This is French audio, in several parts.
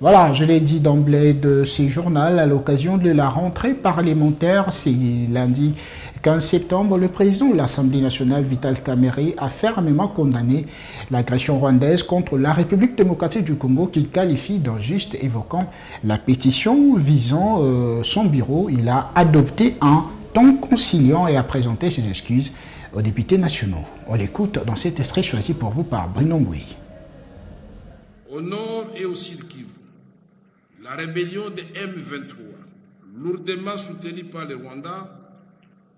Voilà, je l'ai dit d'emblée de ces journaux, à l'occasion de la rentrée parlementaire, c'est lundi 15 septembre, le président de l'Assemblée nationale, Vital Kamerhe, a fermement condamné l'agression rwandaise contre la République démocratique du Congo qu'il qualifie d'injuste, évoquant la pétition visant son bureau. Il a adopté un ton conciliant et a présenté ses excuses aux députés nationaux. On l'écoute dans cet extrait choisi pour vous par Bruno Mbouy. Au nord et au sud Kivu, la rébellion de M23, lourdement soutenue par le Rwanda,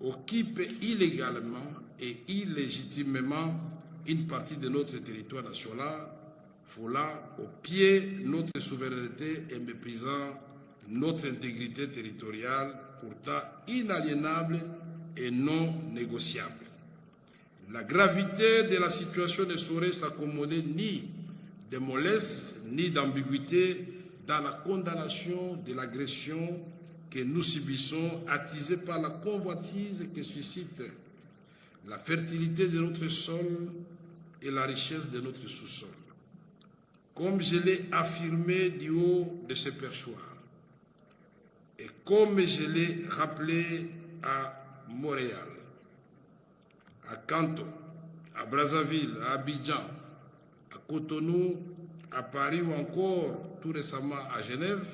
occupe illégalement et illégitimement une partie de notre territoire national, foulant au pied notre souveraineté et méprisant notre intégrité territoriale, pourtant inaliénable et non négociable. La gravité de la situation ne saurait s'accommoder ni de mollesse ni d'ambiguïté dans la condamnation de l'agression que nous subissons, attisée par la convoitise que suscite la fertilité de notre sol et la richesse de notre sous-sol. Comme je l'ai affirmé du haut de ce perchoir, et comme je l'ai rappelé à Montréal, à Kanto, à Brazzaville, à Abidjan, à Cotonou, à Paris ou encore tout récemment à Genève,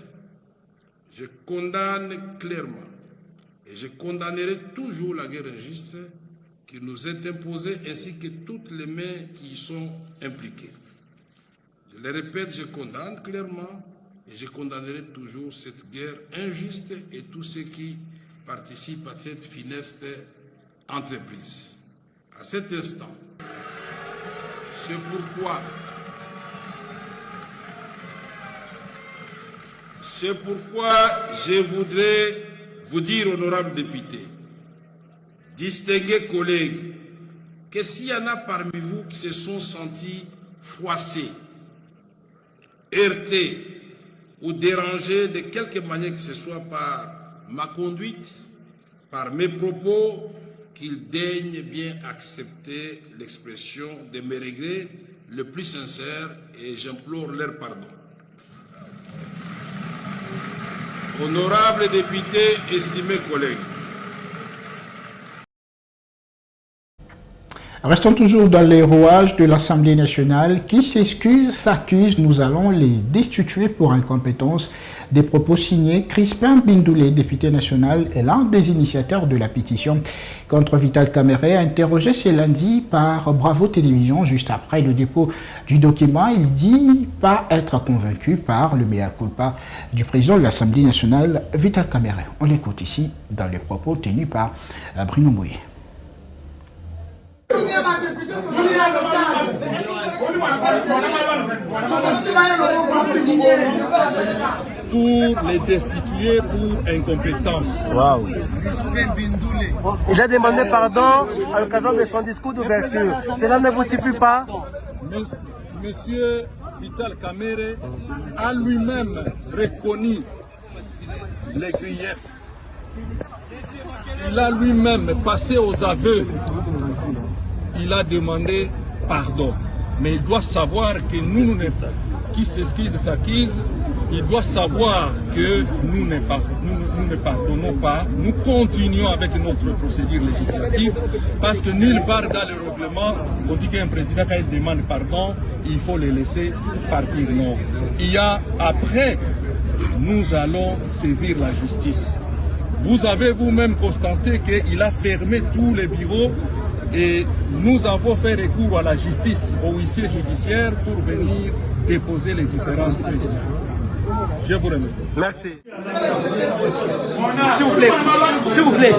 je condamne clairement et je condamnerai toujours la guerre injuste qui nous est imposée ainsi que toutes les mains qui y sont impliquées. Je le répète, je condamne clairement et je condamnerai toujours cette guerre injuste et tous ceux qui participent à cette funeste entreprise. À cet instant, c'est pourquoi je voudrais vous dire, honorables députés, distingués collègues, que s'il y en a parmi vous qui se sont sentis froissés, heurtés ou dérangés de quelque manière que ce soit par ma conduite, par mes propos, qu'ils daignent bien accepter l'expression de mes regrets le plus sincères et j'implore leur pardon. Honorables députés, estimés collègues. Restons toujours dans les rouages de l'Assemblée nationale qui s'accuse, nous allons les destituer pour incompétence. Des propos signés Crispin Bindoulé, député national, est l'un des initiateurs de la pétition contre Vital Kamerhe, interrogé ce lundi par Bravo Télévision juste après le dépôt du document. Il dit pas être convaincu par le mea culpa du président de l'Assemblée nationale, Vital Kamerhe. On l'écoute ici dans les propos tenus par Bruno Mbouy. Pour les destituer pour incompétence. Wow. Il a demandé pardon à l'occasion de son discours d'ouverture. Cela ne vous suffit pas? Monsieur Vital Kamerhe a lui-même reconnu les griefs. Il a lui-même passé aux aveux. Il a demandé pardon. Mais il doit savoir que nous, qui s'excuse s'accuse, il doit savoir que nous ne pardonnons pas, nous continuons avec notre procédure législative, parce que nulle part dans le règlement, on dit qu'un président, quand il demande pardon, il faut le laisser partir. Non. Il y a après, nous allons saisir la justice. Vous avez vous-même constaté qu'il a fermé tous les bureaux et nous avons fait recours à la justice, au huissier judiciaire pour venir déposer les différentes prises. Je vous remercie. Merci. S'il vous plaît. S'il vous plaît.